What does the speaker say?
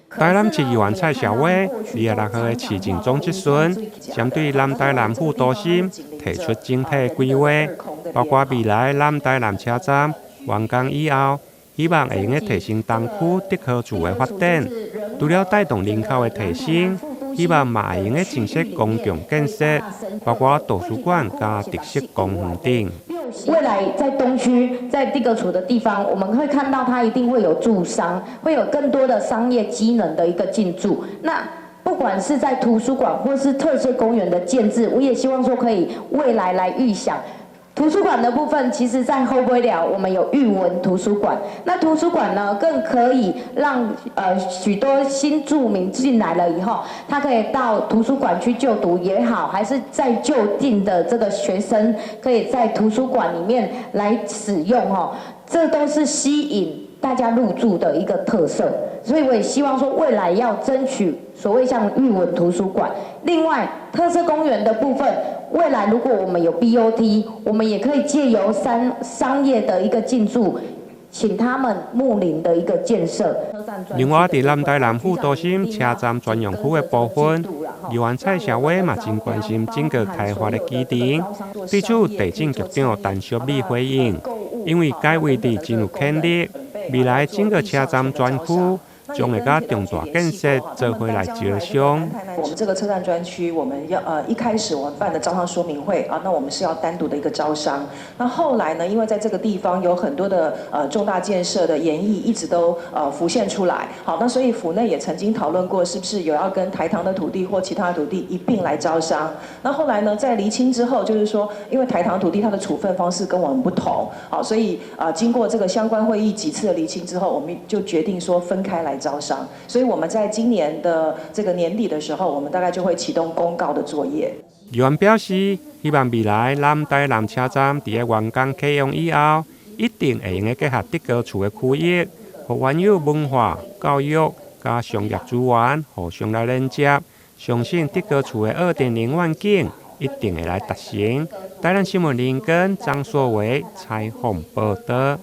台南市议员蔡小伟26号的市政总质询，针对南台南副都心提出整体规划，包括未来南台南车站完工以后，希望会用提升东区德和厝的发展，除了带动人口的提升，希望嘛会用建设公共建设，包括图书馆加特色公园等。未来在东区，在地格处的地方，我们会看到它一定会有住商，会有更多的商业机能的一个进驻。那不管是在图书馆或是特色公园的建制，我也希望说可以未来来预想。图书馆的部分，其实在后尾寮我们有育文图书馆。那图书馆呢，更可以让许多新住民进来了以后，他可以到图书馆去就读也好，还是在就近的这个学生可以在图书馆里面来使用哦，这都是吸引大家入住的一个特色。所以我也希望说，未来要争取所谓像育文图书馆。另外，特色公园的部分。未来如果我们有 BOT， 我们也可以借由商业的一个进驻，请他们睦邻的一个建设。另外，在南台南副都心车站专用区的部分，议员蔡小伟嘛真关心整个开发的基地。对此，地政局长陈淑美回应，因为该位置真有潜力，未来整个车站专区。将会甲重大建设做回来招商。我们这个车站专区，我们要一开始我们办的招商说明会啊，那我们是要单独的一个招商。那后来呢，因为在这个地方有很多的重大建设的研议一直都浮现出来。好，那所以府内也曾经讨论过，是不是有要跟台糖的土地或其他的土地一并来招商。那后来呢，在厘清之后，就是说，因为台糖土地它的处分方式跟我们不同，好，所以经过这个相关会议几次的厘清之后，我们就决定说分开来招商，所以我们在今年的这个年底的时候，我们大概就会启动公告的作业。议员表示，希望未来南台南车站伫个完工启用以后，一定会用结合德高厝的区域，和原有文化、教育加商业资源互相来连接。相信德高厝的2.0愿景一定会来达成。台南新闻林根张硕伟采访报道。